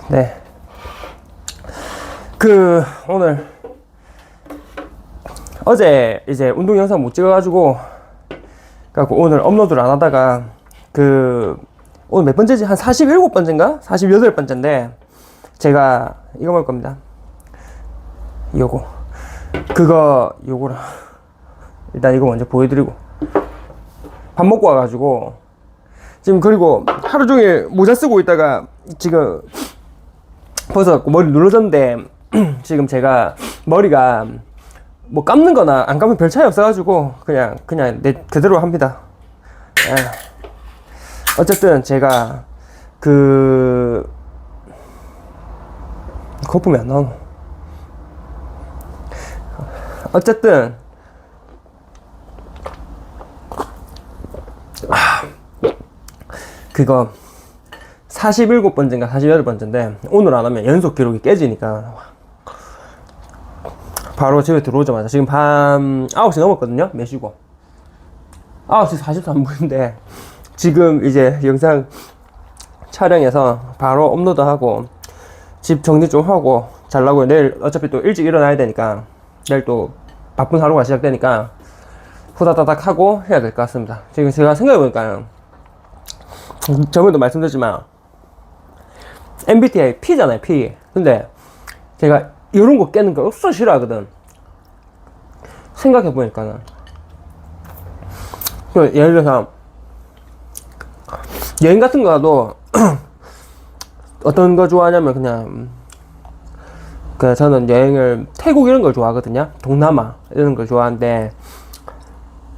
네. 오늘, 어제 이제 운동 영상 못 찍어가지고, 오늘 업로드를 안 하다가, 오늘 몇 번째지? 한 47번째인가? 48번째인데, 제가 이거 먹을 겁니다. 요거랑. 일단 이거 먼저 보여드리고. 밥 먹고 와가지고, 지금 그리고 하루 종일 모자 쓰고 있다가, 지금, 벗어갖고 머리 눌러졌는데 지금 제가 머리가 뭐 감는 거나 안 감으면 별 차이 없어가지고 그냥 그대로 합니다. 어쨌든 제가 거품이 안 나오노. 어쨌든 그거 47번째인가 48번째인데 오늘 안 하면 연속 기록이 깨지니까 바로 집에 들어오자마자 지금 밤 9시 넘었거든요. 매시고 9시 43분인데 지금 이제 영상 촬영해서 바로 업로드하고 집 정리 좀 하고 자려고. 내일 어차피 또 일찍 일어나야 되니까 내일 또 바쁜 하루가 시작되니까 후다다닥 하고 해야 될 것 같습니다. 지금 제가 생각해보니까 저번에도 말씀드렸지만 MBTI P잖아요, P. 근데 제가 이런 거 깨는 거 없어 싫어하거든. 생각해보니까는 예를 들어서 여행 같은 거 가도 어떤 거 좋아하냐면 그냥 저는 여행을 태국 이런 걸 좋아하거든요. 동남아 이런 걸 좋아하는데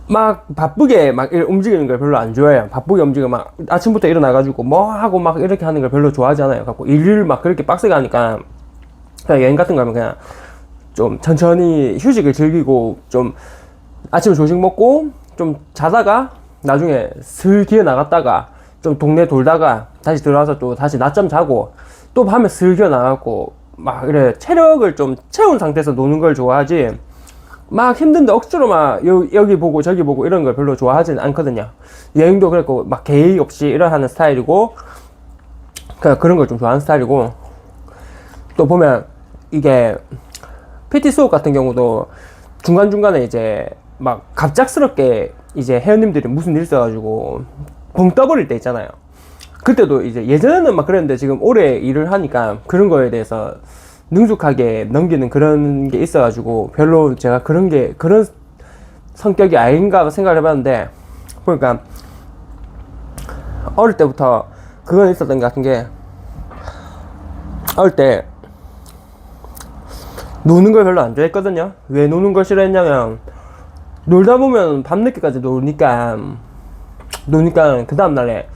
막 바쁘게 막 움직이는 걸 별로 안 좋아해요. 바쁘게 움직여 막 아침부터 일어나가지고 뭐 하고 막 이렇게 하는 걸 별로 좋아하지 않아요. 갖고 일을 막 그렇게 빡세게 하니까 그냥 여행 같은 거 하면 그냥 좀 천천히 휴식을 즐기고 좀 아침에 조식 먹고 좀 자다가 나중에 슬 기어 나갔다가 좀 동네 돌다가 다시 들어와서 또 다시 낮잠 자고 또 밤에 슬 기어 나가고 막 이래 체력을 좀 채운 상태에서 노는 걸 좋아하지 막 힘든데 억지로 막 여기 보고 저기 보고 이런 걸 별로 좋아하진 않거든요. 여행도 그렇고 막 계획 없이 일어나는 스타일이고 그런 걸 좀 좋아하는 스타일이고 또 보면 이게 PT 수업 같은 경우도 중간중간에 이제 막 갑작스럽게 이제 회원님들이 무슨 일 있어가지고 벙 떠버릴 때 있잖아요. 그때도 이제 예전에는 막 그랬는데 지금 오래 일을 하니까 그런 거에 대해서 능숙하게 넘기는 그런 게 있어가지고 별로 제가 그런 성격이 아닌가 생각을 해봤는데 보니까 어릴 때부터 그건 있었던 것 같은 게 어릴 때 노는 걸 별로 안 좋아했거든요. 왜 노는 걸 싫어했냐면 놀다 보면 밤늦게까지 노니까 그 다음날에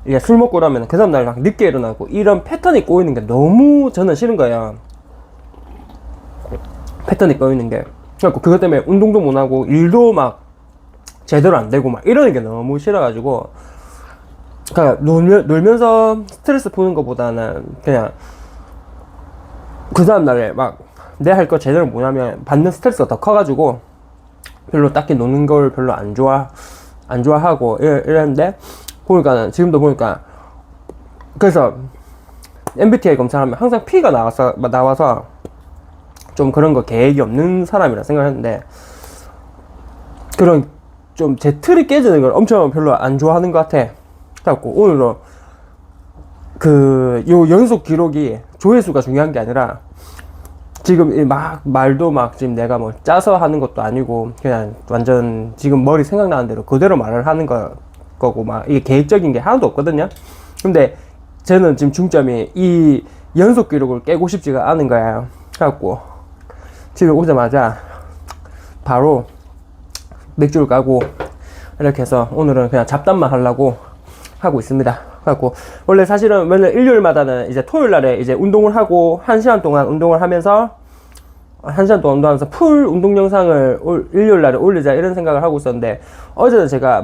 이제 술 먹고 나면 그 다음날 막 늦게 일어나고 이런 패턴이 꼬이는 게 너무 저는 싫은 거예요. 패턴이 꼬이는 게. 그래갖고 그것 때문에 운동도 못하고 일도 막 제대로 안 되고 막 이러는 게 너무 싫어가지고 그러니까 놀면서 스트레스 푸는 것보다는 그냥 그 다음날에 막 내 할 거 제대로 못하면 받는 스트레스가 더 커가지고 별로 딱히 노는 걸 별로 안 좋아하고 이랬는데 보니까는 지금도 보니까 그래서 MBTI 검사하면 항상 P가 나와서 좀 그런 거 계획이 없는 사람이라 생각했는데 그런 좀 제 틀이 깨지는 걸 엄청 별로 안 좋아하는 것 같아. 그래갖고 오늘은 요 연속 기록이 조회수가 중요한 게 아니라 지금 막 말도 막 지금 내가 뭐 짜서 하는 것도 아니고 그냥 완전 지금 머리 생각나는 대로 그대로 말을 하는 거고 막 이게 계획적인 게 하나도 없거든요. 근데 저는 지금 중점이 이 연속 기록을 깨고 싶지가 않은 거예요. 그래갖고 집에 오자마자 바로 맥주를 까고 이렇게 해서 오늘은 그냥 잡담만 하려고 하고 있습니다. 그래갖고 원래 사실은 맨날 일요일마다는 이제 토요일날에 이제 운동을 하고 1시간 동안 운동을 하면서 1시간 동안 운동하면서 풀 운동 영상을 일요일날에 올리자 이런 생각을 하고 있었는데 어제는 제가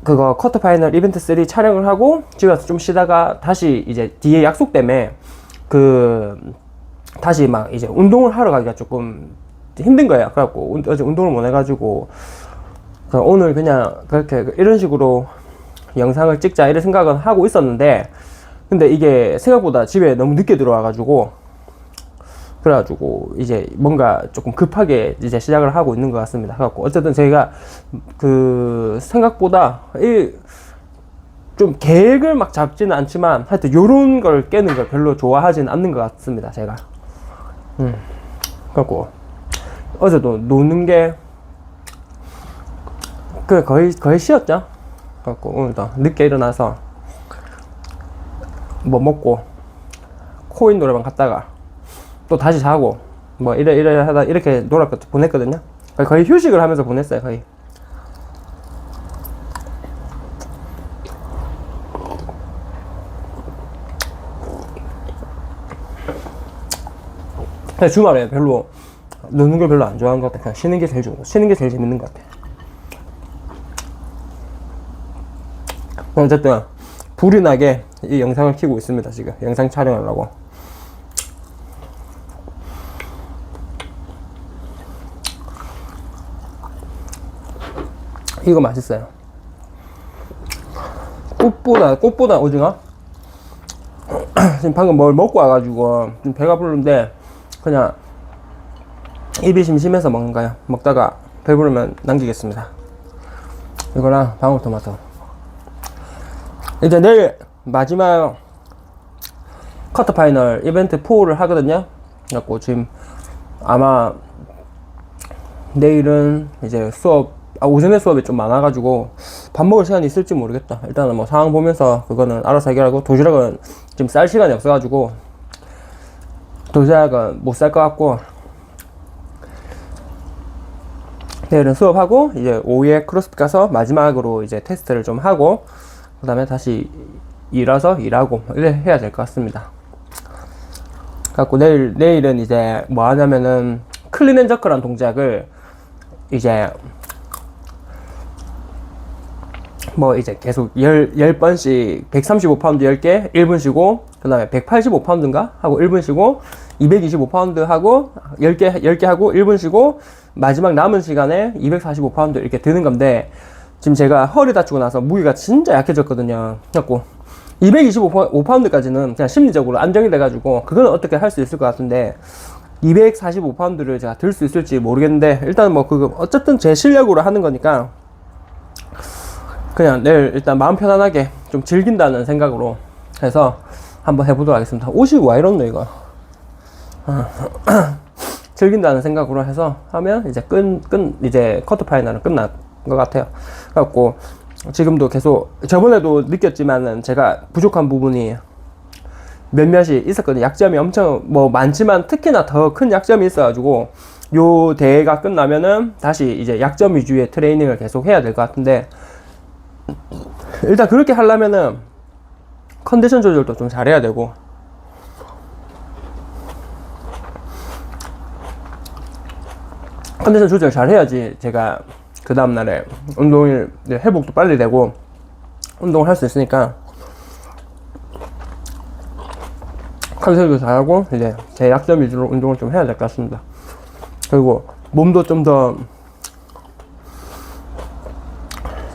그거 쿼터 파이널 이벤트 3 촬영을 하고 집에 와서 좀 쉬다가 다시 이제 뒤에 약속 때문에 다시 막 이제 운동을 하러 가기가 조금 힘든 거예요. 그래갖고 어제 운동을 못 해가지고 오늘 그냥 그렇게 이런 식으로 영상을 찍자 이런 생각은 하고 있었는데 근데 이게 생각보다 집에 너무 늦게 들어와가지고, 그래가지고 이제 뭔가 조금 급하게 이제 시작을 하고 있는 것 같습니다. 그래갖고 어쨌든 저희가 그 생각보다 좀 계획을 막 잡지는 않지만 하여튼 요런 걸 깨는 걸 별로 좋아하진 않는 것 같습니다. 제가 그래갖고 어제도 노는 게 거의 쉬었죠. 그래갖고 오늘도 늦게 일어나서 뭐 먹고 코인 노래방 갔다가 또 다시 자고 뭐 이래 하다 이렇게 놀았고 보냈거든요. 거의 휴식을 하면서 보냈어요. 거의. 주말에 별로 노는 걸 별로 안 좋아하는 것 같아. 그냥 쉬는 게 제일 좋은 거. 쉬는 게 제일 재밌는 것 같아. 어쨌든 불이 나게 이 영상을 켜고 있습니다. 지금 영상 촬영하려고. 이거 맛있어요. 꽃보다 오징어. 지금 방금 뭘 먹고 와가지고 좀 배가 부른데 그냥 입이 심심해서 먹는 거예요. 먹다가 배부르면 남기겠습니다. 이거랑 방울토마토. 이제 내일 마지막 쿼터 파이널 이벤트 4를 하거든요. 그래갖고 지금 아마 내일은 이제 오전에 수업이 좀 많아가지고 밥 먹을 시간이 있을지 모르겠다. 일단은 뭐 상황 보면서 그거는 알아서 해결하고, 도시락은 지금 쌀 시간이 없어가지고 도시락은 못 쌀 것 같고, 내일은 수업하고 이제 오후에 크로스핏 가서 마지막으로 이제 테스트를 좀 하고 그 다음에 다시 일하고 이래 해야 될 것 같습니다. 그래갖고 내일은 이제 뭐 하냐면은 클린 앤 저크란 동작을 이제 뭐 이제 계속 10번씩 135파운드 10개 1분 쉬고, 그 다음에 185파운드인가 하고 1분 쉬고, 225파운드 하고 10개 하고 1분 쉬고, 마지막 남은 시간에 245파운드 이렇게 드는 건데, 지금 제가 허리 다치고 나서 무게가 진짜 약해졌거든요. 그래갖고 225파운드까지는 그냥 심리적으로 안정이 돼가지고 그거는 어떻게 할 수 있을 것 같은데, 245파운드를 제가 들 수 있을지 모르겠는데, 일단 뭐 그거 어쨌든 제 실력으로 하는 거니까 그냥 내일 일단 마음 편안하게 좀 즐긴다는 생각으로 해서 한번 해보도록 하겠습니다. 옷이 왜 이렇노 이거. 즐긴다는 생각으로 해서 하면 이제 이제 쿼터 파이널은 끝난 것 같아요. 그래갖고 지금도 계속, 저번에도 느꼈지만은 제가 부족한 부분이 몇몇이 있었거든요. 약점이 엄청 뭐 많지만 특히나 더 큰 약점이 있어가지고 요 대회가 끝나면은 다시 이제 약점 위주의 트레이닝을 계속 해야 될 것 같은데, 일단 그렇게 하려면은 컨디션 조절도 좀 잘해야 되고, 컨디션 조절 잘해야지 제가 그 다음날에 운동일 회복도 빨리 되고 운동을 할 수 있으니까 컨디션도 잘하고 이제 제 약점 위주로 운동을 좀 해야 될 것 같습니다. 그리고 몸도 좀 더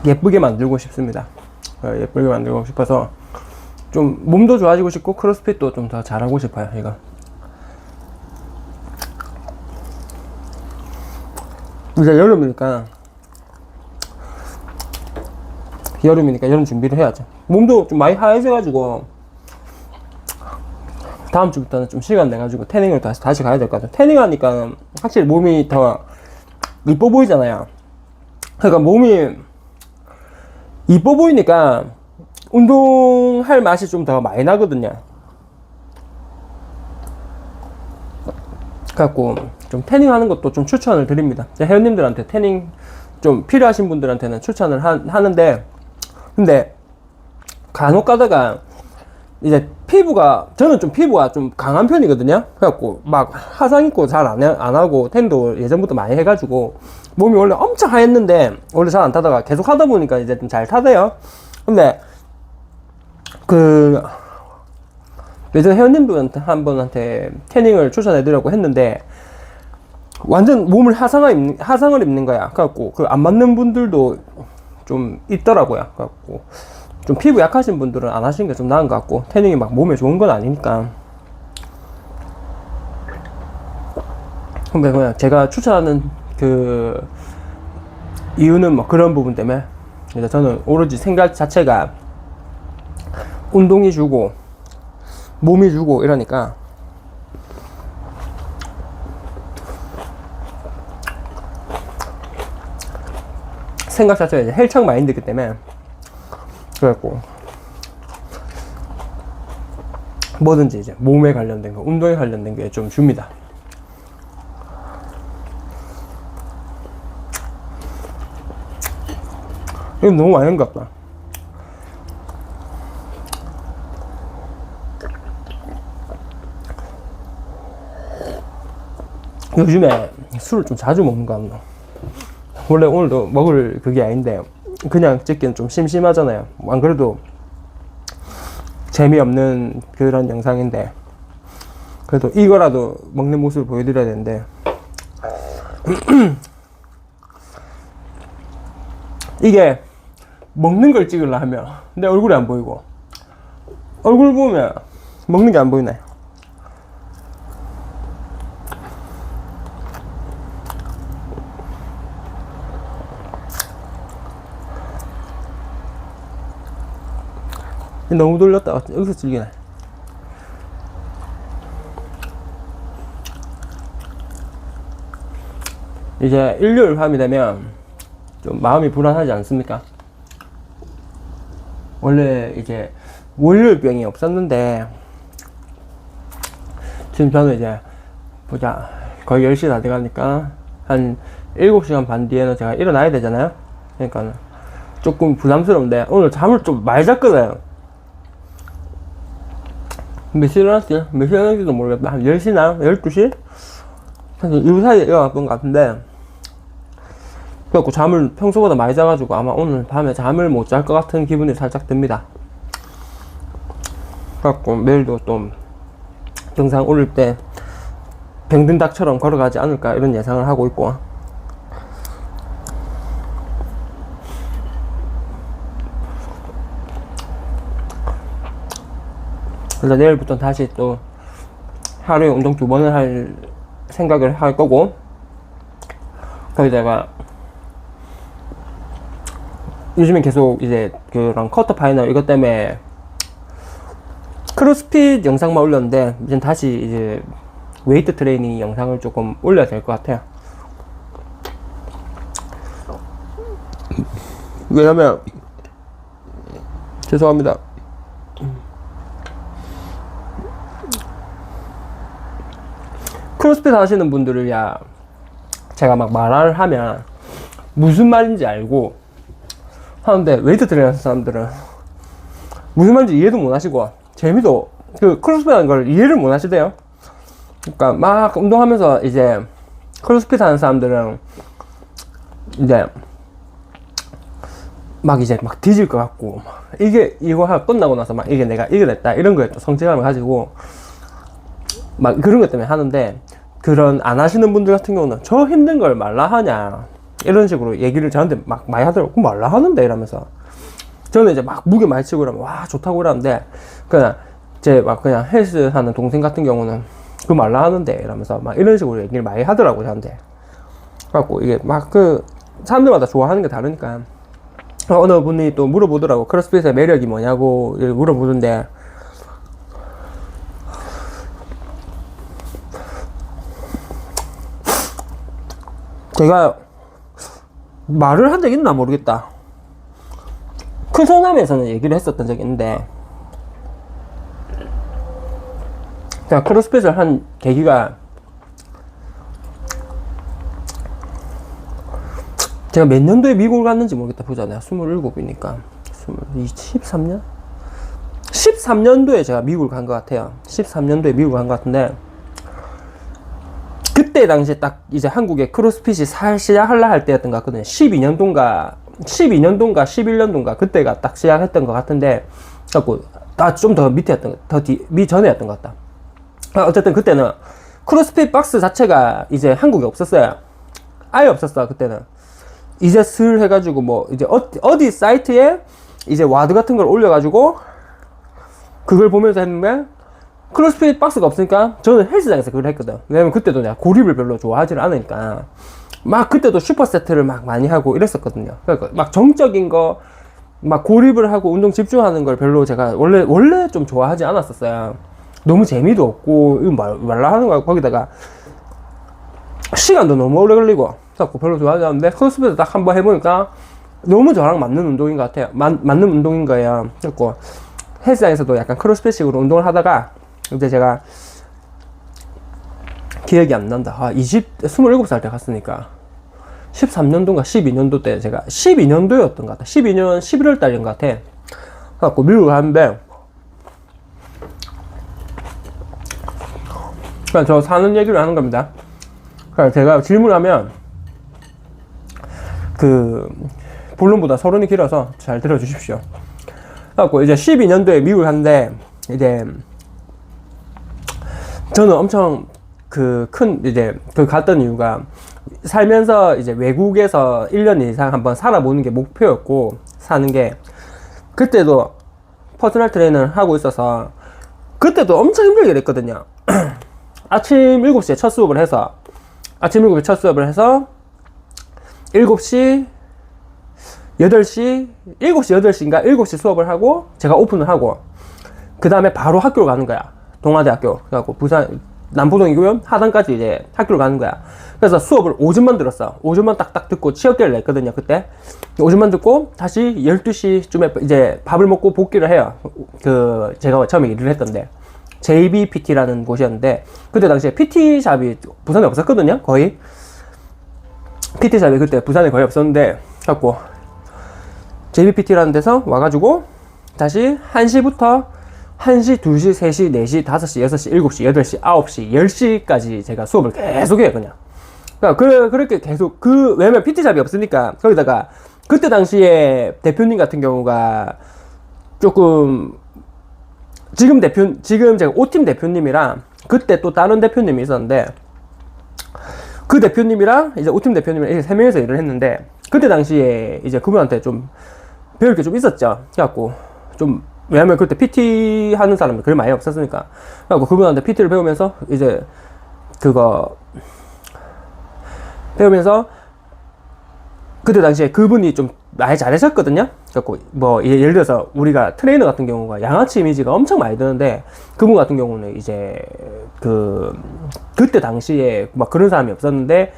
예쁘게 만들고 싶습니다. 예쁘게 만들고 싶어서 좀 몸도 좋아지고 싶고 크로스핏도 좀 더 잘하고 싶어요. 이거 이제 여름이니까 여름 준비를 해야죠. 몸도 좀 많이 하얘져가지고 다음 주부터는 좀 시간 내가지고 태닝을 다시 가야 될 것 같아요. 태닝하니까 확실히 몸이 더 이뻐 보이잖아요. 그러니까 몸이 이뻐 보이니까 운동할 맛이 좀 더 많이 나거든요. 그래갖고 좀 태닝하는 것도 좀 추천을 드립니다. 제 회원님들한테 태닝 좀 필요하신 분들한테는 추천을 하는데, 근데 간혹 가다가 이제 저는 좀 피부가 좀 강한 편이거든요. 그래갖고 막 화상 입고 잘 안 하고 탠도 예전부터 많이 해가지고 몸이 원래 엄청 하였는데 원래 잘 안 타다가 계속 하다 보니까 이제 좀 잘 타대요. 근데 예전 회원님들한테 한 분한테 태닝을 추천해드리려고 했는데 완전 몸을 화상을 입는 거야. 그래갖고 그 안 맞는 분들도 좀 있더라고요. 그래갖고 좀 피부 약하신 분들은 안 하시는 게 좀 나은 것 같고, 태닝이 막 몸에 좋은 건 아니니까. 근데 그냥 제가 추천하는 그 이유는 뭐 그런 부분 때문에, 그래서 저는 오로지 생각 자체가 운동이 주고 몸이 주고 이러니까 생각 자체가 이제 헬창 마인드이기 때문에, 그래갖고 뭐든지 이제 몸에 관련된 거, 운동에 관련된 게 좀 줍니다. 이거 너무 많이 한것 같다. 요즘에 술을 좀 자주 먹는 거 같나. 원래 오늘도 먹을 그게 아닌데 그냥 찍기는 좀 심심하잖아요. 안 그래도 재미없는 그런 영상인데, 그래도 이거라도 먹는 모습을 보여드려야 되는데 이게 먹는 걸 찍으려 하면 내 얼굴이 안 보이고, 얼굴 보면 먹는 게 안 보이네. 너무 돌렸다. 여기서 질기네. 이제 일요일 밤이 되면 좀 마음이 불안하지 않습니까? 원래 이제 월요일병이 없었는데 지금 저는 이제 보자 거의 10시 다 돼가니까 한 7시간 반 뒤에는 제가 일어나야 되잖아요. 그러니까 조금 부담스러운데 오늘 잠을 좀 많이 잤거든. 몇 시에 일어났지? 몇 시에 일어났지도 모르겠다. 한 10시나 12시? 한 이 사이에 일어났던 것 같은데, 그래갖고 잠을 평소보다 많이 자가지고 아마 오늘 밤에 잠을 못 잘 것 같은 기분이 살짝 듭니다. 그래갖고 내일도 좀 영상 올릴 때 병든 닭처럼 걸어가지 않을까 이런 예상을 하고 있고, 그래서 내일부터 다시 또 하루에 운동 2번을 할 생각을 할 거고, 거기다가 요즘에 계속 이제 그런 쿼터 파이널 이것 때문에 크로스핏 영상만 올렸는데 이제 다시 이제 웨이트 트레이닝 영상을 조금 올려야 될 것 같아요. 왜냐면 죄송합니다. 크로스핏 하시는 분들이야 제가 막 말을 하면 무슨 말인지 알고 하는데, 웨이트 트레이닝 하는 사람들은 무슨 말인지 이해도 못 하시고 재미도 그 크로스핏 하는 걸 이해를 못 하시대요. 그러니까 막 운동하면서 이제 크로스핏 하는 사람들은 이제 막 뒤질 것 같고, 이게 이거 끝나고 나서 막 이게 내가 이겨냈다 이런 거에 또 성취감을 가지고 막 그런 것 때문에 하는데, 그런 안 하시는 분들 같은 경우는 저 힘든 걸 말라 하냐 이런 식으로 얘기를 저한테 막 많이 하더라고. 말라 하는데 이러면서. 저는 이제 막 무게 많이 치고 이러면 와 좋다고 이러는데, 그냥 제 막 그냥 헬스 하는 동생 같은 경우는 그 말라 하는데 이러면서 막 이런 식으로 얘기를 많이 하더라고 저한테. 그래갖고 이게 막 그 사람들마다 좋아하는 게 다르니까. 어느 분이 또 물어보더라고. 크로스핏의 매력이 뭐냐고 물어보는데, 제가 말을 한 적 있나 모르겠다. 큰 소남에서는 얘기를 했었던 적이 있는데, 제가 크로스핏을 한 계기가, 제가 몇 년도에 미국을 갔는지 모르겠다. 보자. 내가 27이니까 13년? 13년도에 제가 미국을 간 것 같아요. 13년도에 미국을 간 것 같은데, 그때 당시에 딱 이제 한국에 크로스핏이 시작하려 할 때였던 것 같거든요. 12년도인가 11년도인가 그때가 딱 시작했던 것 같은데, 그래갖고 나 좀 더 밑에였던 전에였던 것 같다. 어쨌든 그때는 크로스핏 박스 자체가 이제 한국에 없었어요. 아예 없었어 그때는. 이제 슬 해가지고 뭐 이제 어디 사이트에 이제 와드 같은 걸 올려가지고 그걸 보면서 했는데 크로스핏 박스가 없으니까 저는 헬스장에서 그걸 했거든. 왜냐면 그때도 내가 고립을 별로 좋아하지 않으니까 막 그때도 슈퍼세트를 막 많이 하고 이랬었거든요. 그러니까 막 정적인 거 막 고립을 하고 운동 집중하는 걸 별로 제가 원래 좀 좋아하지 않았었어요. 너무 재미도 없고 이거 말라 하는 거야. 거기다가 시간도 너무 오래 걸리고 그래서 별로 좋아하지 않는데 크로스핏을 딱 한번 해보니까 너무 저랑 맞는 운동인 것 같아요. 맞는 운동인 거예요. 그래서 헬스장에서도 약간 크로스핏식으로 운동을 하다가 이제 제가 기억이 안 난다. 27살 때 갔으니까 13년도인가 12년도 때 제가 12년도였던 것 같아. 12년 11월 달인 것 같아. 그래갖고 미국을 가는데 그냥 저 사는 얘기를 하는 겁니다. 그러니까 제가 질문하면 그 본론보다 서론이 길어서 잘 들어주십시오. 그래갖고 이제 12년도에 미국을 갔는데 이제 저는 엄청 갔던 이유가 살면서 이제 외국에서 1년 이상 한번 살아보는 게 목표였고, 사는 게, 그때도 퍼스널 트레이너를 하고 있어서, 그때도 엄청 힘들게 됐거든요. 아침 7시에 첫 수업을 해서, 7시, 8시인가 7시 수업을 하고, 제가 오픈을 하고, 그 다음에 바로 학교로 가는 거야. 동아대학교. 그래갖고 부산, 남포동이고요. 하단까지 이제 학교로 가는 거야. 그래서 수업을 5전만 들었어. 5전만 딱딱 듣고 취업계를 냈거든요, 그때. 5전만 듣고 다시 12시쯤에 이제 밥을 먹고 복귀를 해요. 제가 처음에 일을 했던데. JBPT라는 곳이었는데, 그때 당시에 PT샵이 부산에 없었거든요, 거의. PT샵이 그때 부산에 거의 없었는데, 갖고, JBPT라는 데서 와가지고, 다시 1시부터 1시, 2시, 3시, 4시, 5시, 6시, 7시, 8시, 9시, 10시까지 제가 수업을 계속 해요, 그냥. 그러니까 그렇게 계속, 왜냐면 PT샵이 없으니까, 거기다가, 그때 당시에 대표님 같은 경우가 조금, 지금 제가 5팀 대표님이랑, 그때 또 다른 대표님이 있었는데, 그 대표님이랑, 이제 5팀 대표님이랑 이렇게 3명이서 일을 했는데, 그때 당시에 이제 그분한테 좀 배울 게 좀 있었죠. 그래갖고, 왜냐면 그때 PT 하는 사람이 그리 많이 없었으니까. 그래갖고 그분한테 PT를 배우면서, 이제, 배우면서, 그때 당시에 그분이 좀 많이 잘하셨거든요? 그래갖고, 예를 들어서 우리가 트레이너 같은 경우가 양아치 이미지가 엄청 많이 드는데, 그분 같은 경우는 이제, 그때 당시에 막 그런 사람이 없었는데,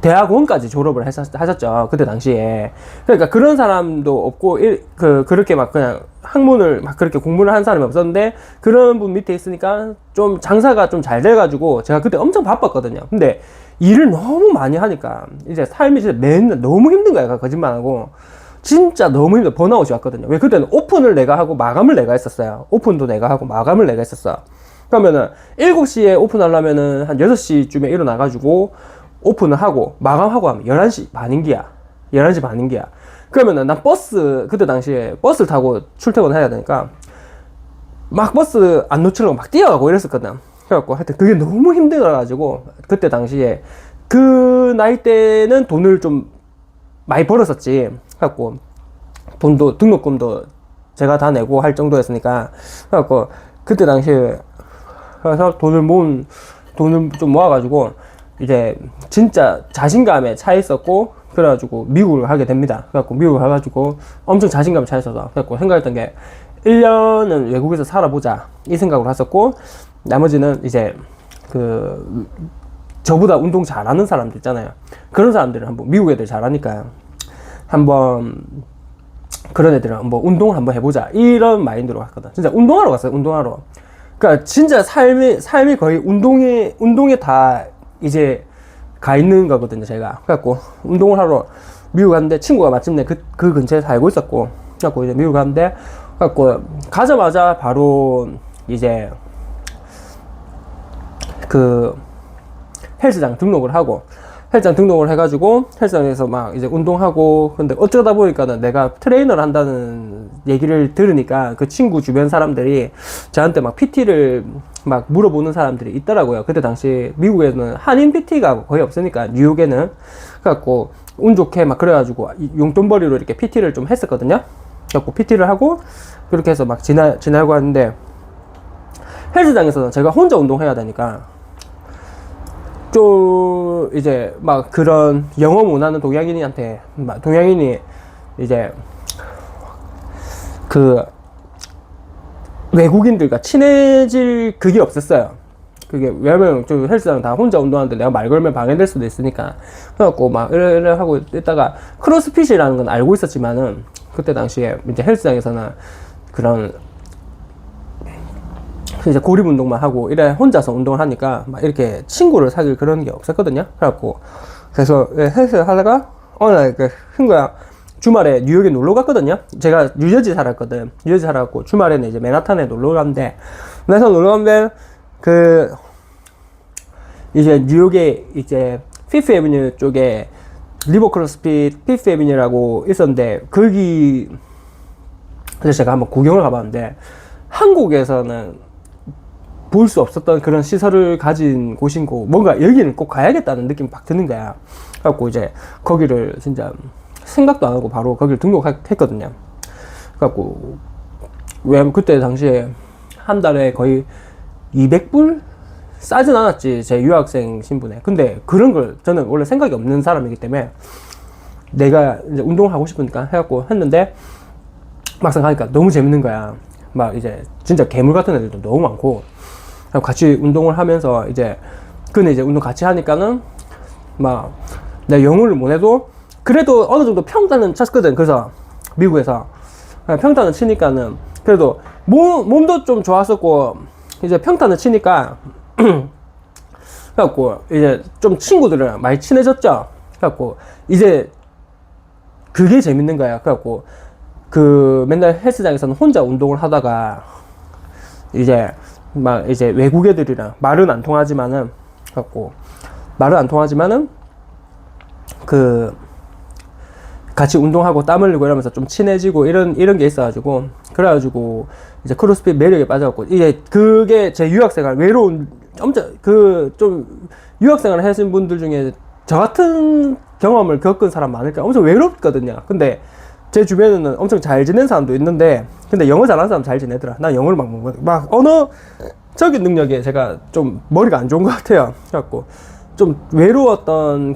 대학원까지 졸업을 하셨죠. 그때 당시에. 그러니까 그런 사람도 없고, 그렇게 막 그냥 학문을 막 그렇게 공부를 한 사람이 없었는데, 그런 분 밑에 있으니까 좀 장사가 좀 잘 돼가지고, 제가 그때 엄청 바빴거든요. 근데 일을 너무 많이 하니까, 이제 삶이 진짜 맨날 너무 힘든 거야. 거짓말하고. 진짜 너무 힘들어. 번아웃이 왔거든요. 왜 그때는 오픈을 내가 하고 마감을 내가 했었어요. 오픈도 내가 하고 마감을 내가 했었어. 그러면은 7시에 오픈하려면은 한 6시쯤에 일어나가지고, 오픈을 하고 마감하고 하면 11시 반인기야. 11시 반인기야. 그러면은 난 그때 당시에 버스를 타고 출퇴근을 해야 되니까 막 버스 안 놓치려고 막 뛰어가고 이랬었거든. 그래갖고 하여튼 그게 너무 힘들어가지고, 그때 당시에 그 나이 때는 돈을 좀 많이 벌었었지. 그래갖고 등록금도 제가 다 내고 할 정도였으니까, 그래갖고 그때 당시에 그래서 돈을 좀 모아가지고 이제 진짜 자신감에 차 있었고, 그래가지고 미국을 가게 됩니다. 그래갖고 미국을 가가지고 엄청 자신감에 차 있어서, 그래갖고 생각했던 게 1년은 외국에서 살아보자 이 생각으로 했었고, 나머지는 이제 저보다 운동 잘하는 사람들 있잖아요. 그런 사람들을 한번, 미국 애들 잘하니까 한번 그런 애들은 한번 운동을 한번 해보자 이런 마인드로 갔거든. 진짜 운동하러 갔어요. 운동하러. 그러니까 진짜 삶이 거의 운동에 다 이제 가 있는 거거든요, 제가. 그래갖고 운동을 하러 미국 갔는데, 친구가 마침내 그 근처에 살고 있었고, 그래갖고 이제 미국 갔는데, 그래갖고 가자마자 바로 이제 헬스장 등록을 해가지고 헬스장에서 막 이제 운동하고, 근데 어쩌다 보니까는 내가 트레이너를 한다는 얘기를 들으니까 그 친구 주변 사람들이 저한테 막 PT를 막 물어보는 사람들이 있더라고요. 그때 당시 미국에는 한인 PT가 거의 없으니까, 뉴욕에는. 그래갖고 운 좋게 막 그래가지고 용돈벌이로 이렇게 PT를 좀 했었거든요. 그래갖고 PT를 하고 그렇게 해서 막 지나고 하는데, 헬스장에서는 제가 혼자 운동해야 되니까 좀 이제 막 그런 영어 못하는 동양인한테, 동양인이 이제 그 외국인들과 친해질 그게 없었어요. 그게 왜냐면 좀 헬스장 다 혼자 운동하는데 내가 말 걸면 방해될 수도 있으니까. 그래갖고 막 이래 하고 있다가 크로스핏이라는 건 알고 있었지만은, 그때 당시에 이제 헬스장에서는 그런 이제 고립 운동만 하고 이래 혼자서 운동을 하니까 막 이렇게 친구를 사귈 그런 게 없었거든요. 그래갖고 그래서 헬스 하다가 어느 날 흥거야 주말에 뉴욕에 놀러 갔거든요. 제가 뉴저지 살았거든. 뉴저지 살았고 주말에는 이제 맨하탄에 놀러 갔는데, 그래서 놀러 갔는데 그 이제 뉴욕에 이제 피프 애비뉴 쪽에 리버 크로스핏 피프 애비뉴라고 있었는데, 거기 그래서 제가 한번 구경을 가봤는데, 한국에서는 볼 수 없었던 그런 시설을 가진 곳이고, 뭔가 여기는 꼭 가야겠다는 느낌이 막 드는 거야. 그래갖고 이제 거기를 진짜 생각도 안 하고 바로 거기를 등록했거든요. 그래갖고 왜냐면 그때 당시에 한 달에 거의 200불? 싸진 않았지, 제 유학생 신분에. 근데 그런 걸 저는 원래 생각이 없는 사람이기 때문에 내가 이제 운동을 하고 싶으니까 해갖고 했는데, 막상 가니까 너무 재밌는 거야. 막 이제 진짜 괴물 같은 애들도 너무 많고, 같이 운동을 하면서 이제 근데 이제 운동 같이 하니까는 막 내가 영어를 못 해도 그래도 어느 정도 평단은 쳤거든. 그래서 미국에서 평단을 치니까는 그래도 몸도 좀 좋았었고, 이제 평단을 치니까 그래갖고 이제 좀 친구들이랑 많이 친해졌죠. 그래갖고 이제 그게 재밌는 거야. 그래갖고 그 맨날 헬스장에서는 혼자 운동을 하다가 이제 막 이제 외국 애들이랑 말은 안 통하지만은, 갖고 말은 안 통하지만은 그 같이 운동하고 땀 흘리고 이러면서 좀 친해지고 이런 게 있어가지고, 그래가지고 이제 크로스핏 매력에 빠져갖고, 이제 그게 제 유학생활 외로운 엄청 그 좀 유학생활 하신 분들 중에 저 같은 경험을 겪은 사람 많을까 엄청 외롭거든요. 근데 제 주변에는 엄청 잘 지낸 사람도 있는데, 근데 영어 잘하는 사람 잘 지내더라. 난 영어를 막 언어적인 능력에 제가 좀 머리가 안 좋은 것 같아요. 그래갖고 좀 외로웠던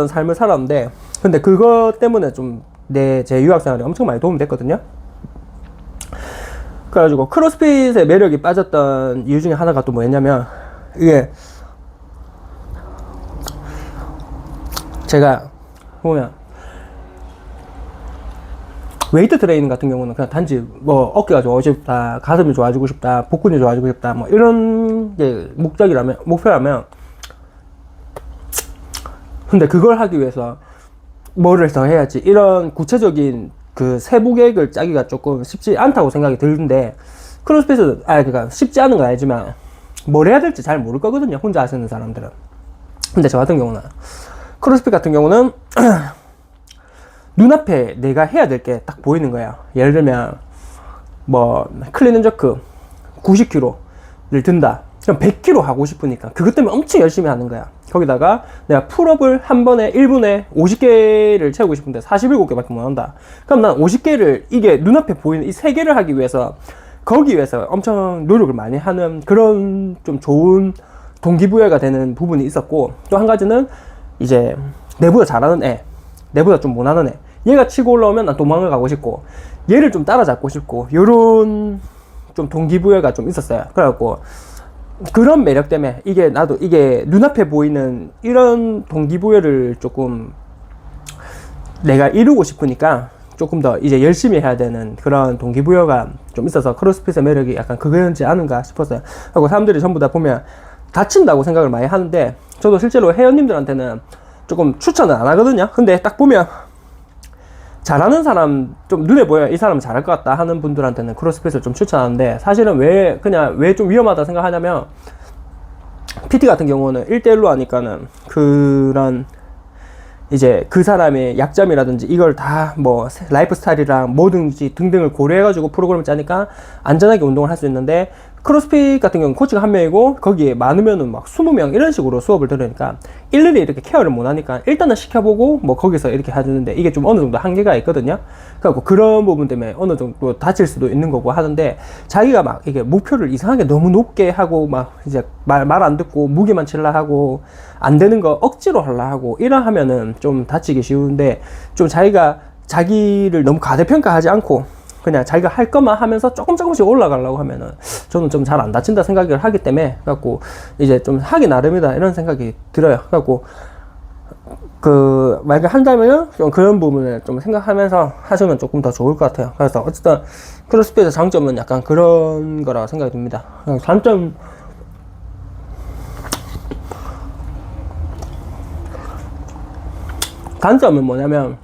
삶을 살았는데, 근데 그것 때문에 좀 제 유학생활에 엄청 많이 도움이 됐거든요. 그래가지고 크로스핏의 매력이 빠졌던 이유 중에 하나가 또 뭐였냐면, 이게 제가 보면 웨이트 트레이닝 같은 경우는 그냥 단지 뭐 어깨가 좋아지고 싶다, 가슴이 좋아지고 싶다, 복근이 좋아지고 싶다, 뭐 이런 게 목표라면, 근데 그걸 하기 위해서 뭐를 더 해야지, 이런 구체적인 그 세부 계획을 짜기가 조금 쉽지 않다고 생각이 드는데, 크로스핏은 그러니까 쉽지 않은 건 알지만 뭘 해야 될지 잘 모를 거거든요, 혼자 하시는 사람들은. 근데 저 같은 경우는 크로스핏 같은 경우는 눈앞에 내가 해야 될 게 딱 보이는 거야. 예를 들면 뭐 클린 앤 저크 90kg를 든다. 그럼 100kg 하고 싶으니까 그것 때문에 엄청 열심히 하는 거야. 거기다가 내가 풀업을 한 번에 1분에 50개를 채우고 싶은데 47개밖에 못 한다. 그럼 난 50개를 이게 눈앞에 보이는 이 3개를 하기 위해서 거기 위해서 엄청 노력을 많이 하는 그런 좀 좋은 동기부여가 되는 부분이 있었고, 또 한 가지는 이제 내보다 잘하는 애, 내보다 좀 못하는 애, 얘가 치고 올라오면 난 도망을 가고 싶고 얘를 좀 따라잡고 싶고, 요런 좀 동기부여가 좀 있었어요. 그래갖고 그런 매력 때문에 나도 이게 눈앞에 보이는 이런 동기부여를 조금 내가 이루고 싶으니까 조금 더 이제 열심히 해야 되는 그런 동기부여가 좀 있어서 크로스핏의 매력이 약간 그거였지 않은가 싶었어요. 하고 사람들이 전부 다 보면 다친다고 생각을 많이 하는데, 저도 실제로 회원님들한테는 조금 추천을 안 하거든요. 근데 딱 보면 잘하는 사람, 좀 눈에 보여 이 사람은 잘할 것 같다 하는 분들한테는 크로스핏을 좀 추천하는데, 사실은 왜 좀 위험하다 생각하냐면, PT 같은 경우는 1대1로 하니까는 그런 이제 그 사람의 약점이라든지 이걸 다 뭐 라이프 스타일이랑 뭐든지 등등을 고려해가지고 프로그램을 짜니까 안전하게 운동을 할 수 있는데, 크로스핏 같은 경우는 코치가 한 명이고 거기에 많으면은 막 20명 이런 식으로 수업을 들으니까 일일이 이렇게 케어를 못 하니까 일단은 시켜보고 뭐 거기서 이렇게 해주는데 이게 좀 어느 정도 한계가 있거든요. 그래갖고 그런 부분 때문에 어느 정도 다칠 수도 있는 거고 하는데, 자기가 막 이게 목표를 이상하게 너무 높게 하고 막 이제 말 안 듣고 무게만 칠라 하고 안 되는 거 억지로 하려 하고 이러 하면은 좀 다치기 쉬운데, 좀 자기를 너무 과대평가하지 않고 그냥 자기가 할 것만 하면서 조금씩 올라가려고 하면은 저는 좀 잘 안 다친다 생각을 하기 때문에 갖고 이제 좀 하기 나름이다 이런 생각이 들어요. 갖고 만약에 한다면은 좀 그런 부분을 좀 생각하면서 하시면 조금 더 좋을 것 같아요. 그래서 어쨌든 크로스핏의 장점은 약간 그런 거라고 생각이 듭니다. 단점은 뭐냐면,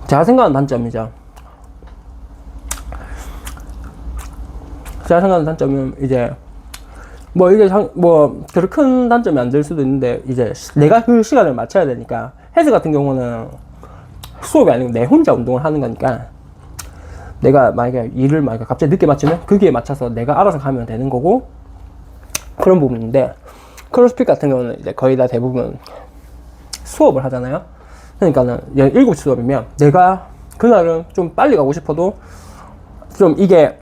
제가 생각하는 단점이죠. 제가 생각하는 단점은 이제 그렇게 큰 단점이 안 될 수도 있는데, 이제 내가 그 시간을 맞춰야 되니까. 헬스 같은 경우는 수업이 아니고 내 혼자 운동을 하는 거니까, 내가 만약에 일을 갑자기 늦게 마치면 거기에 맞춰서 내가 알아서 가면 되는 거고, 그런 부분인데, 크로스핏 같은 경우는 이제 거의 다 대부분 수업을 하잖아요. 그러니까는 7시 수업이면 내가 그날은 좀 빨리 가고 싶어도 좀 이게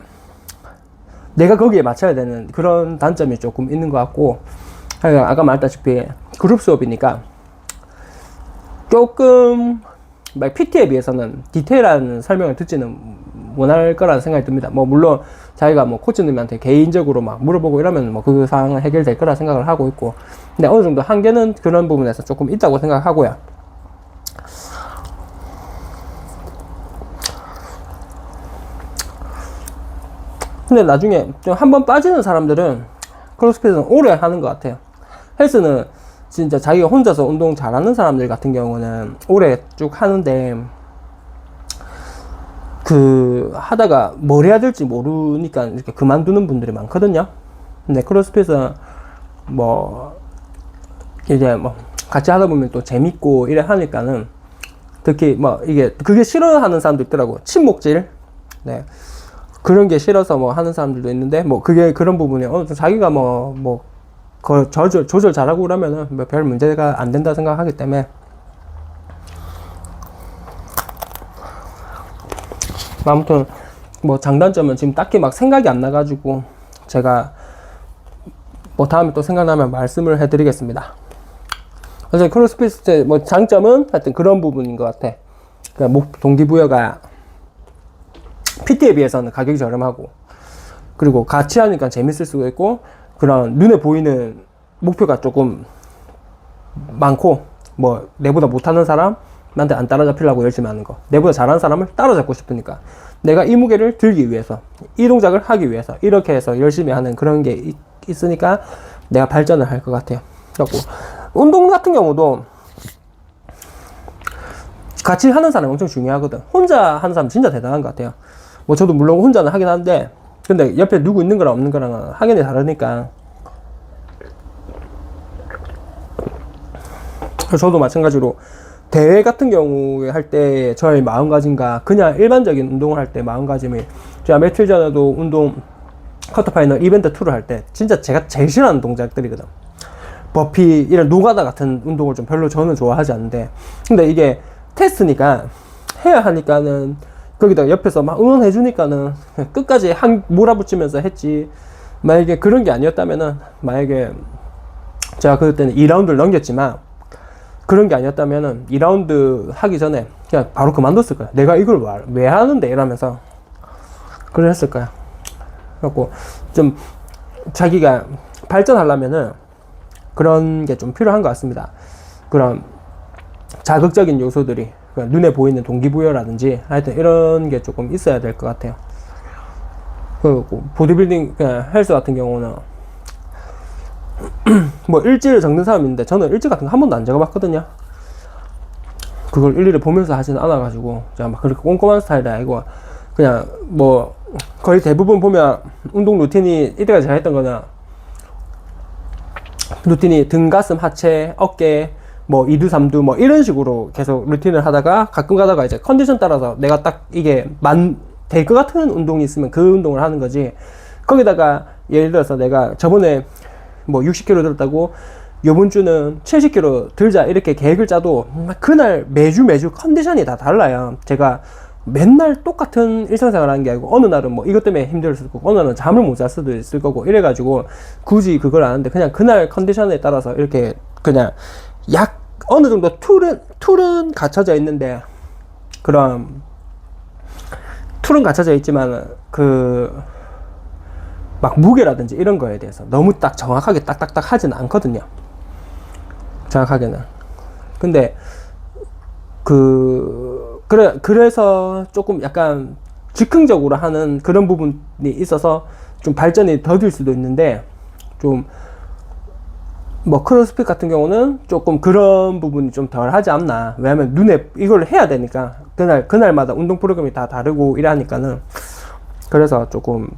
내가 거기에 맞춰야 되는 그런 단점이 조금 있는 것 같고, 아까 말했다시피 그룹 수업이니까 조금 PT에 비해서는 디테일한 설명을 듣지는 못할 거라는 생각이 듭니다. 물론 자기가 코치님한테 개인적으로 물어보고 이러면 그 상황은 해결될 거라 생각을 하고 있고, 근데 어느 정도 한계는 그런 부분에서 조금 있다고 생각하고요. 근데 나중에 좀 한번 빠지는 사람들은 크로스핏은 오래 하는 것 같아요. 헬스는 진짜 자기가 혼자서 운동 잘하는 사람들 같은 경우는 오래 쭉 하는데, 하다가 뭘 해야 될지 모르니까 이렇게 그만두는 분들이 많거든요. 근데 크로스핏은 이제 같이 하다 보면 또 재밌고 이래 하니까는, 특히 그게 싫어하는 사람도 있더라고. 침묵질. 네. 그런 게 싫어서 하는 사람들도 있는데, 그게 그런 부분이 어느 정도 자기가 조절 잘하고 그러면은 별 문제가 안 된다 생각하기 때문에. 아무튼 장단점은 지금 딱히 생각이 안 나가지고 제가 다음에 또 생각나면 말씀을 해드리겠습니다. 그래서 크로스핏의 장점은 하여튼 그런 부분인 것 같아. 그러니까 동기부여가 PT에 비해서는 가격이 저렴하고, 그리고 같이 하니까 재밌을 수도 있고, 그런 눈에 보이는 목표가 조금 많고, 내보다 못하는 사람한테 안 따라잡히려고 열심히 하는 거, 내보다 잘하는 사람을 따라잡고 싶으니까 내가 이 무게를 들기 위해서, 이 동작을 하기 위해서 이렇게 해서 열심히 하는 그런 게 있으니까 내가 발전을 할 것 같아요. 그래갖고 운동 같은 경우도 같이 하는 사람이 엄청 중요하거든. 혼자 하는 사람 진짜 대단한 것 같아요. 저도 물론 혼자는 하긴 하는데, 근데 옆에 누구 있는 거랑 없는 거랑 확연히 다르니까. 저도 마찬가지로 대회 같은 경우에 할 때 저의 마음가짐과 그냥 일반적인 운동을 할 때 마음가짐이, 제가 며칠 전에도 운동 쿼터파이널 이벤트 2를 할 때 진짜 제가 제일 싫어하는 동작들이거든. 버피 이런 노가다 같은 운동을 좀 별로 저는 좋아하지 않는데, 근데 이게 테스트니까 해야 하니까는 거기다 옆에서 응원해 주니까는 끝까지 몰아붙이면서 했지. 만약에 그런 게 아니었다면은, 만약에 제가 그때는 2라운드를 넘겼지만 그런 게 아니었다면은 2라운드 하기 전에 그냥 바로 그만뒀을 거야. 내가 이걸 왜 하는데 이러면서 그랬을 거야. 그래갖고 좀 자기가 발전하려면은 그런 게 좀 필요한 것 같습니다. 그런 자극적인 요소들이, 눈에 보이는 동기부여라든지 하여튼 이런 게 조금 있어야 될 것 같아요. 그리고 보디빌딩, 헬스 같은 경우는 일지를 적는 사람인데, 저는 일지 같은 거 한 번도 안 적어봤거든요. 그걸 일일이 보면서 하지는 않아가지고 제가 그렇게 꼼꼼한 스타일이 아니고, 그냥 거의 대부분 보면 운동 루틴이 이때까지 제가 했던 거는 루틴이 등, 가슴, 하체, 어깨 2두, 3두 이런 식으로 계속 루틴을 하다가, 가끔 가다가 이제 컨디션 따라서 내가 딱 이게 될 것 같은 운동이 있으면 그 운동을 하는 거지, 거기다가 예를 들어서 내가 저번에 뭐 60kg 들었다고 요번 주는 70kg 들자 이렇게 계획을 짜도 그날 매주 컨디션이 다 달라요. 제가 맨날 똑같은 일상생활 하는 게 아니고 어느 날은 뭐 이것 때문에 힘들었을 거고 어느 날은 잠을 못 잘 수도 있을 거고 이래가지고 굳이 그걸 안 하는데 그냥 그날 컨디션에 따라서 이렇게 그냥 약 어느 정도 툴은 갖춰져 있는데 그럼 툴은 갖춰져 있지만 그 막 무게라든지 이런 거에 대해서 너무 딱 정확하게 딱딱딱 하지는 않거든요. 정확하게는. 근데 그래서 조금 약간 즉흥적으로 하는 그런 부분이 있어서 좀 발전이 더딜 수도 있는데 좀 뭐 크로스핏 같은 경우는 조금 그런 부분이 좀 덜 하지 않나. 왜냐면 눈에 이걸 해야 되니까 그날마다 운동 프로그램이 다 다르고 이러니까는 그래서 조금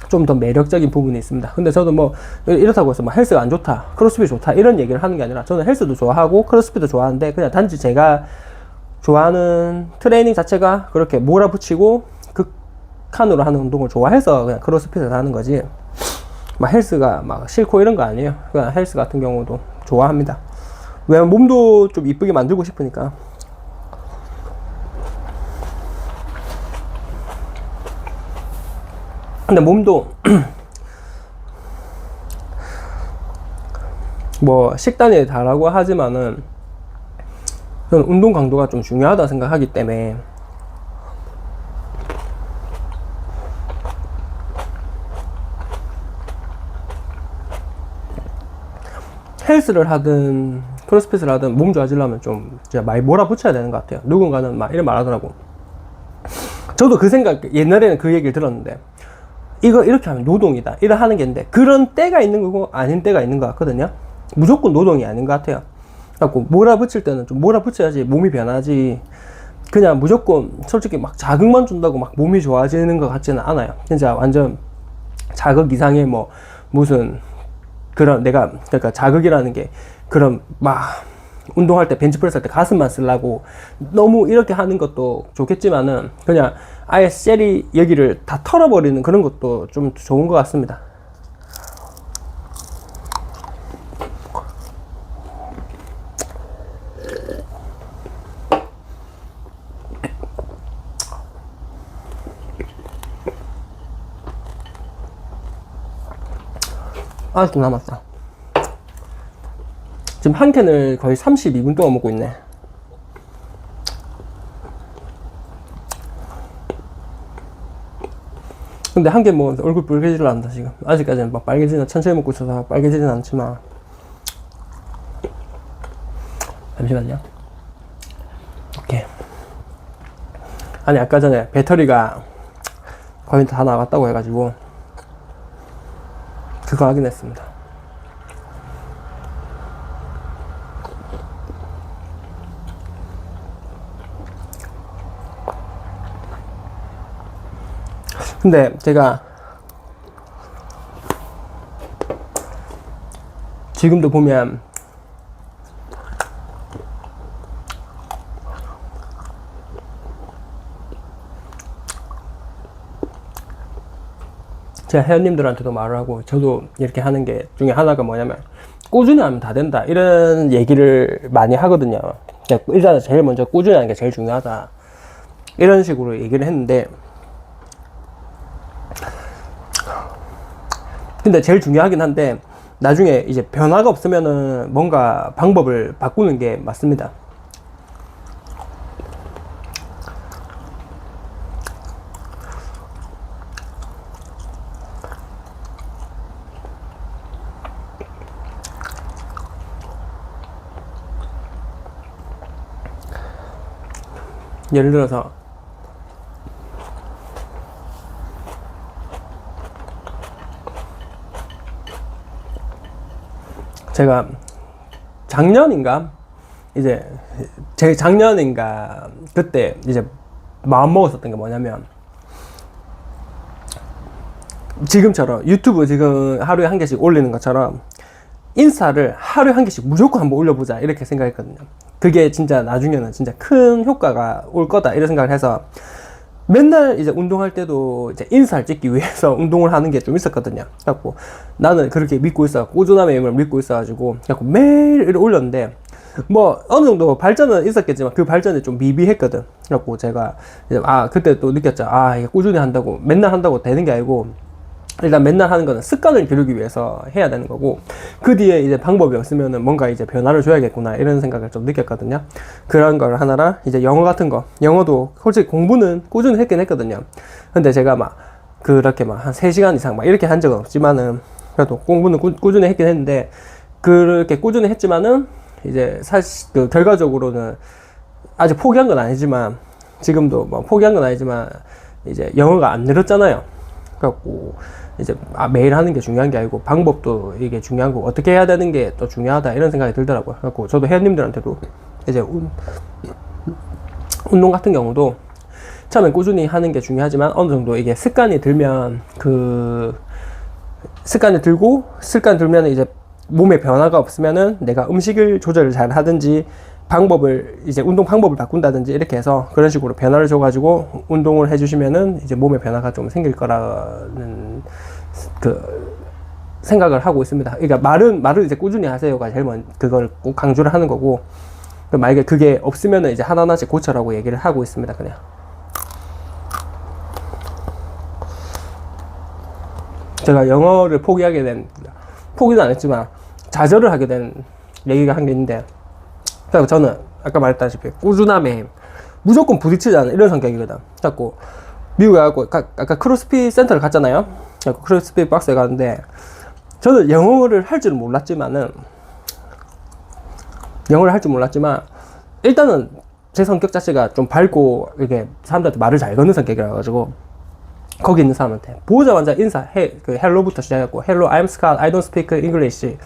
좀 더 매력적인 부분이 있습니다. 근데 저도 뭐 이렇다고 해서 뭐 헬스가 안 좋다, 크로스핏이 좋다 이런 얘기를 하는 게 아니라 저는 헬스도 좋아하고 크로스핏도 좋아하는데 그냥 단지 제가 좋아하는 트레이닝 자체가 그렇게 몰아붙이고 극한으로 하는 운동을 좋아해서 그냥 크로스핏을 하는 거지 막 헬스가 막 싫고 이런 거 아니에요. 그냥 헬스 같은 경우도 좋아합니다. 왜냐면 몸도 좀 이쁘게 만들고 싶으니까. 근데 몸도 뭐 식단에 다라고 하지만은 저는 운동 강도가 좀 중요하다 생각하기 때문에 헬스를 하든 크로스핏을 하든 몸 좋아지려면 좀 진짜 많이 몰아붙여야 되는 것 같아요. 누군가는 막 이런 말 하더라고. 저도 그 생각, 옛날에는 그 얘기를 들었는데 이거 이렇게 하면 노동이다 이래 하는 게 있는데 그런 때가 있는 거고 아닌 때가 있는 것 같거든요. 무조건 노동이 아닌 것 같아요. 그래갖고 몰아붙일 때는 좀 몰아붙여야지 몸이 변하지 그냥 무조건 솔직히 막 자극만 준다고 막 몸이 좋아지는 것 같지는 않아요. 진짜 완전 자극 이상의 뭐 무슨 그런 내가 그러니까 자극이라는 게 그런 막 운동할 때 벤치프레스 할 때 가슴만 쓰려고 너무 이렇게 하는 것도 좋겠지만은 그냥 아예 셀이 여기를 다 털어버리는 그런 것도 좀 좋은 것 같습니다. 아직도 남았다. 지금 한 캔을 거의 32분 동안 먹고 있네. 근데 한 개 먹으면서 얼굴 빨개지려 한다 지금. 아직까지는 막 빨개지는 천천히 먹고 있어서 빨개지진 않지만 잠시만요. 오케이. 아니 아까 전에 배터리가 거의 다 나갔다고 해가지고 그거 확인했습니다. 근데 제가 지금도 보면 제가 회원님들한테도 말을 하고 저도 이렇게 하는 게 중에 하나가 뭐냐면 꾸준히 하면 다 된다 이런 얘기를 많이 하거든요. 일단 제일 먼저 꾸준히 하는 게 제일 중요하다 이런 식으로 얘기를 했는데 근데 제일 중요하긴 한데 나중에 이제 변화가 없으면은 뭔가 방법을 바꾸는 게 맞습니다. 예를 들어서 제가 작년인가 이제 제 작년인가 그때 이제 마음 먹었었던 게 뭐냐면 지금처럼 유튜브 지금 하루에 한 개씩 올리는 것처럼 인스타를 하루에 한 개씩 무조건 한번 올려보자 이렇게 생각했거든요. 그게 진짜 나중에는 진짜 큰 효과가 올 거다 이런 생각을 해서 맨날 이제 운동할 때도 이제 인살 찍기 위해서 운동을 하는 게 좀 있었거든요. 그래갖고 나는 그렇게 믿고 있어, 꾸준함의 힘을 믿고 있어가지고, 그래갖고 매일 이렇게 올렸는데, 뭐 어느 정도 발전은 있었겠지만 그 발전이 좀 미비했거든. 그래갖고 제가 이제 그때 또 느꼈죠. 이게 꾸준히 한다고 맨날 한다고 되는 게 아니고, 일단 맨날 하는 거는 습관을 기르기 위해서 해야 되는 거고, 그 뒤에 이제 방법이 없으면은 뭔가 이제 변화를 줘야겠구나 이런 생각을 좀 느꼈거든요. 그런 걸 하나랑 이제 영어 같은 거, 영어도 솔직히 공부는 꾸준히 했긴 했거든요. 근데 제가 막 그렇게 막 한 3시간 이상 막 이렇게 한 적은 없지만은, 그래도 공부는 꾸준히 했긴 했는데, 그렇게 꾸준히 했지만은 이제 사실 그 결과적으로는 아직 포기한 건 아니지만, 지금도 뭐 포기한 건 아니지만 이제 영어가 안 늘었잖아요. 그래갖고 이제 매일 하는 게 중요한 게 아니고 방법도 이게 중요한 거, 어떻게 해야 되는 게 또 중요하다 이런 생각이 들더라고요. 그래갖고 저도 회원님들한테도 이제 운동 같은 경우도 처음엔 꾸준히 하는 게 중요하지만 어느 정도 이게 습관이 들면, 그 습관이 들면 이제 몸에 변화가 없으면은 내가 음식을 조절을 잘 하든지 이제 운동 방법을 바꾼다든지 이렇게 해서 그런 식으로 변화를 줘가지고 운동을 해주시면은 이제 몸에 변화가 좀 생길 거라는 그 생각을 하고 있습니다. 그러니까 말을 이제 꾸준히 하세요가 제일 그걸 꼭 강조를 하는 거고, 만약에 그게 없으면은 이제 하나하나씩 고쳐라고 얘기를 하고 있습니다. 그냥. 제가 영어를 포기는 안 했지만 좌절을 하게 된 얘기가 한 게 있는데, 그래서 저는 아까 말했다시피 꾸준함에 힘, 무조건 부딪히지 않는 이런 성격이거든. 그래갖고 미국에 가고 아까 크로스핏 센터를 갔잖아요. 크로스핏 박스에 갔는데, 저는 영어를 할 줄은 몰랐지만 일단은 제 성격 자체가 좀 밝고 이렇게 사람들한테 말을 잘 거는 성격이라 가지고 거기 있는 사람한테 보자마자 그 헬로부터 시작했고, 헬로, I'm Scott, I don't speak English,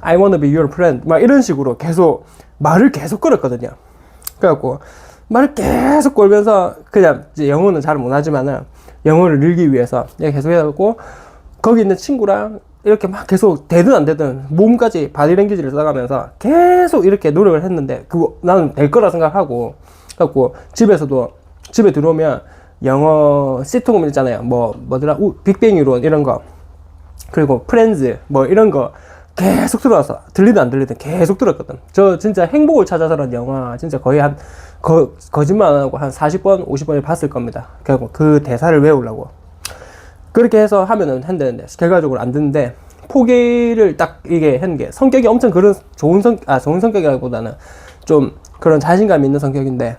I wanna be your friend, 막 이런 식으로 말을 계속 걸었거든요. 그래갖고 말을 계속 걸면서 그냥 이제 영어는 잘 못하지만은 영어를 늘기 위해서 계속 해갖고, 거기 있는 친구랑 이렇게 막 계속 되든 안 되든 몸까지 바디랭귀지를 써가면서 계속 이렇게 노력을 했는데, 그거 나는 될 거라 생각하고, 그래갖고 집에 들어오면 영어 시트콤 있잖아요. 뭐더라? 빅뱅 이론 이런 거, 그리고 프렌즈 뭐 이런 거 계속 들어와서 들리든 안 들리든 계속 들었거든. 저 진짜 행복을 찾아서라는 영화 진짜 거의 거짓말 안 하고 한 40번, 50번을 봤을 겁니다. 결국 그 대사를 외우려고. 그렇게 해서 하면은 한다는데 결과적으로 안 듣는데, 포기를 딱 이게 했는 게, 성격이 엄청 그런 좋은 성격이라기보다는 좀 그런 자신감 있는 성격인데,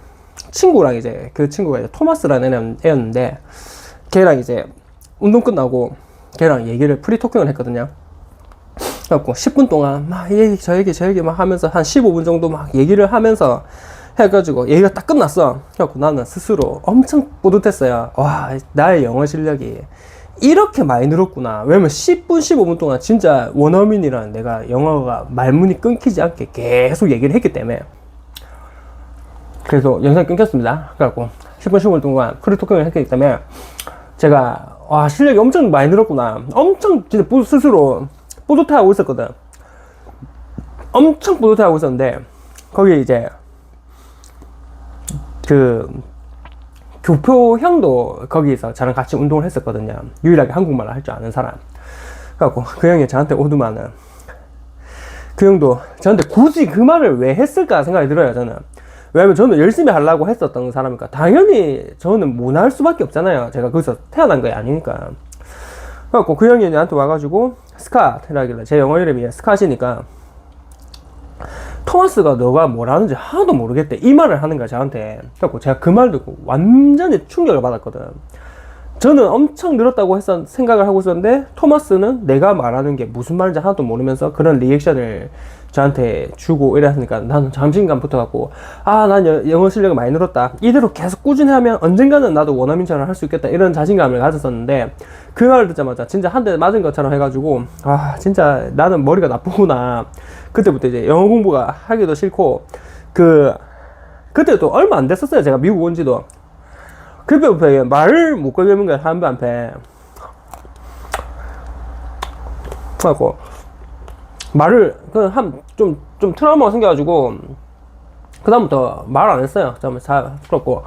친구랑 이제 그 친구가 이제 토마스라는 애였는데, 걔랑 이제 운동 끝나고 걔랑 프리토킹을 했거든요. 그래갖고 10분 동안 막 저 얘기 막 하면서 한 15분 정도 막 얘기를 하면서 해가지고 얘기가 딱 끝났어. 그래갖고 나는 스스로 엄청 뿌듯했어요. 와, 나의 영어 실력이 이렇게 많이 늘었구나. 왜냐면 10분, 15분 동안 진짜 원어민이랑 내가 영어가 말문이 끊기지 않게 계속 얘기를 했기 때문에. 그래서 영상이 끊겼습니다. 그래갖고 10분, 15분 동안 프리토킹을 했기 때문에 제가 실력이 엄청 많이 늘었구나. 엄청 진짜 스스로 뿌듯해하고 있었거든. 엄청 뿌듯해하고 있었는데, 거기 이제 그 교포 형도 거기서 저랑 같이 운동을 했었거든요. 유일하게 한국말을 할 줄 아는 사람. 그래갖고 그 형이 저한테 오더만은, 그 형도 저한테 굳이 그 말을 왜 했을까 생각이 들어요. 저는 왜냐면 저는 열심히 하려고 했었던 사람이니까 당연히 저는 못할 수밖에 없잖아요. 제가 거기서 태어난 게 아니니까. 그래갖고 그 형이 나한테 와가지고 스캇이라길래, 제 영어 이름이 스캇이니까 토마스가 너가 뭘 하는지 하나도 모르겠대, 이 말을 하는 거야 저한테. 그래갖고 제가 그 말 듣고 완전히 충격을 받았거든. 저는 엄청 늘었다고 생각을 하고 있었는데, 토마스는 내가 말하는 게 무슨 말인지 하나도 모르면서 그런 리액션을 저한테 주고 이랬으니까 나는 자신감 붙어갖고, 난 영어 실력이 많이 늘었다, 이대로 계속 꾸준히 하면 언젠가는 나도 원어민처럼 할 수 있겠다, 이런 자신감을 가졌었는데, 그 말을 듣자마자 진짜 한 대 맞은 것처럼 해가지고, 진짜 나는 머리가 나쁘구나. 그때부터 이제 영어 공부가 하기도 싫고, 그때도 얼마 안 됐었어요. 제가 미국 온 지도. 그때부터 말을 못 걸겠는 거야, 사람들한테. 그래갖고 말을 좀 트라우마가 생겨가지고 그다음부터 말 안 했어요. 그래갖고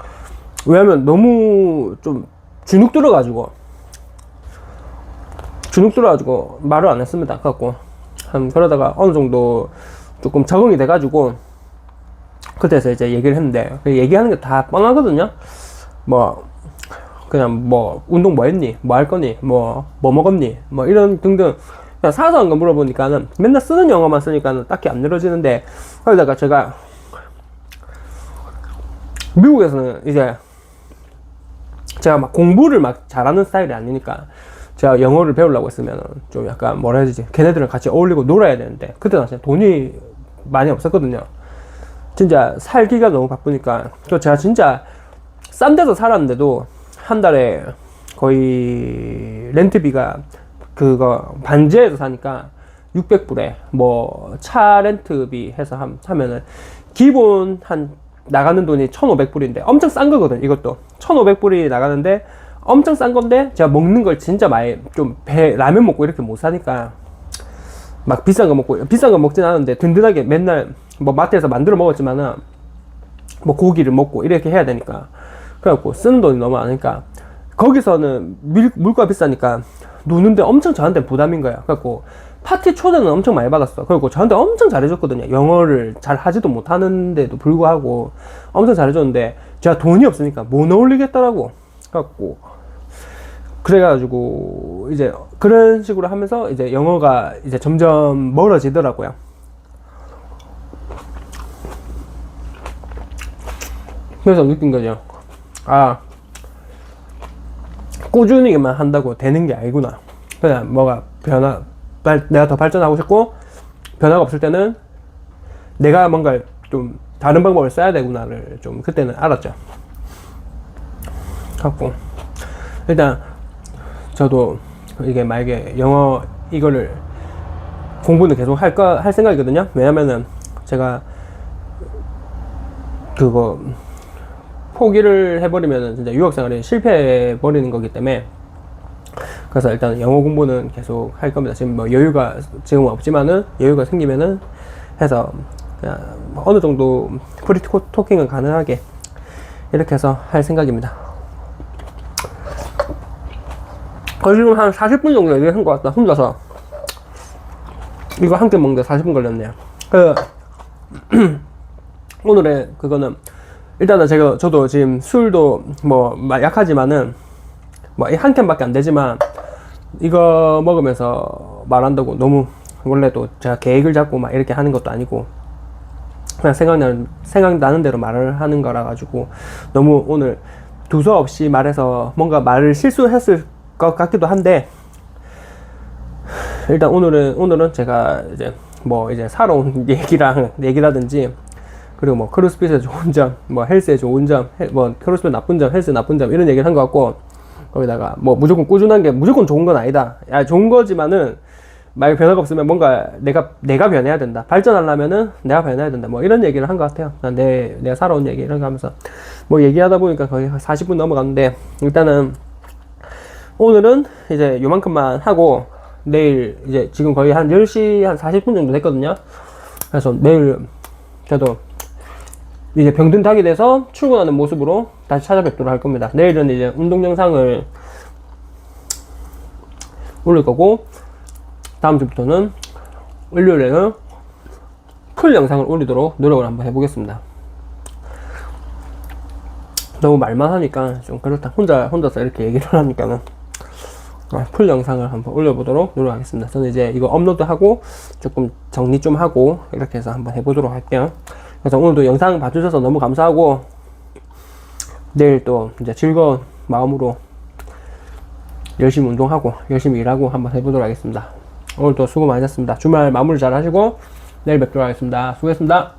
왜냐면 너무 좀 주눅 들어가지고 말을 안 했습니다. 갖고 그러다가 어느 정도 조금 적응이 돼가지고 그때서 이제 얘기를 했는데, 얘기하는 게 다 뻔하거든요. 뭐 그냥 뭐 운동 뭐 했니, 뭐 할 거니, 뭐 먹었니, 뭐 이런 등등 그냥 사소한 거 물어보니까는 맨날 쓰는 영어만 쓰니까는 딱히 안 늘어지는데, 그러다가 제가 미국에서는 이제 제가 막 공부를 막 잘하는 스타일이 아니니까 제가 영어를 배우려고 했으면 좀 약간 뭐라 해야 되지, 걔네들이랑 같이 어울리고 놀아야 되는데 그때 당시에 돈이 많이 없었거든요. 진짜 살기가 너무 바쁘니까. 제가 진짜 싼 데서 살았는데도 한 달에 거의 렌트비가 그거 반지하에서 사니까 600불에 뭐 차 렌트비 해서 하면은 기본 한 나가는 돈이 1,500불인데 엄청 싼 거거든. 이것도 1,500불이 나가는데 엄청 싼 건데, 제가 먹는 걸 진짜 많이 좀 라면 먹고 이렇게 못 사니까 막 비싼 거 먹진 않은데 든든하게 맨날 뭐 마트에서 만들어 먹었지만은 뭐 고기를 먹고 이렇게 해야 되니까, 그래갖고 쓰는 돈이 너무 많으니까 거기서는 물가 비싸니까 노는데 엄청 저한테 부담인 거야. 그래갖고 파티 초대는 엄청 많이 받았어. 그리고 저한테 엄청 잘해줬거든요. 영어를 잘 하지도 못하는데도 불구하고 엄청 잘해줬는데 제가 돈이 없으니까 못 어울리겠더라고. 그래가지고 이제 그런 식으로 하면서 이제 영어가 이제 점점 멀어지더라고요. 그래서 느낀 거죠. 아, 꾸준히만 한다고 되는 게 아니구나. 그냥 뭐가 내가 더 발전하고 싶고 변화가 없을 때는 내가 뭔가 좀 다른 방법을 써야 되구나를 좀 그때는 알았죠. 갖고 일단 저도 이게 만약에 영어 이거를 공부는 계속 할 생각이거든요. 왜냐면은 제가 그거 포기를 해버리면은 진짜 유학생활이 실패해 버리는 거기 때문에, 그래서 일단 영어 공부는 계속 할 겁니다. 지금 뭐 여유가 지금은 없지만은 여유가 생기면은 해서 그냥 어느 정도 프리 토킹은 가능하게 이렇게 해서 할 생각입니다. 지금 한 40분 정도 얘기한 것 같다. 혼자서 이거 한 끼 먹는데 40분 걸렸네요. 오늘의 그거는 일단은 저도 지금 술도 뭐 약하지만은 뭐 한 캔밖에 안 되지만 이거 먹으면서 말한다고 너무, 원래도 제가 계획을 잡고 막 이렇게 하는 것도 아니고 그냥 생각나는 대로 말을 하는 거라 가지고 너무 오늘 두서없이 말해서 뭔가 말을 실수했을 것 같기도 한데, 일단 오늘은 제가 이제 뭐 이제 살아온 얘기라든지, 그리고 뭐 크로스핏의 좋은 점, 뭐 헬스의 좋은 점, 뭐 크로스핏 나쁜 점, 헬스 나쁜 점 이런 얘기를 한 것 같고, 거기다가 뭐 무조건 꾸준한 게 무조건 좋은 건 아니다. 좋은 거지만은 만약 변화가 없으면 뭔가 내가 변해야 된다. 발전하려면은 내가 변해야 된다. 뭐 이런 얘기를 한 것 같아요. 내가 살아온 얘기 이런 거 하면서 뭐 얘기하다 보니까 거의 40분 넘어갔는데, 일단은 오늘은 이제 요만큼만 하고 내일 이제 지금 거의 한 10시 한 40분 정도 됐거든요. 그래서 내일 저도 이제 병든 닭이 돼서 출근하는 모습으로 다시 찾아뵙도록 할 겁니다. 내일은 이제 운동 영상을 올릴 거고, 다음 주부터는 일요일에는 풀 영상을 올리도록 노력을 한번 해보겠습니다. 너무 말만 하니까 좀 그렇다. 혼자서 이렇게 얘기를 하니까는 풀 영상을 한번 올려보도록 노력하겠습니다. 저는 이제 이거 업로드하고 조금 정리 좀 하고 이렇게 해서 한번 해보도록 할게요. 그래서 오늘도 영상 봐주셔서 너무 감사하고, 내일 또 이제 즐거운 마음으로 열심히 운동하고 열심히 일하고 한번 해보도록 하겠습니다. 오늘도 수고 많으셨습니다. 주말 마무리 잘 하시고 내일 뵙도록 하겠습니다. 수고했습니다.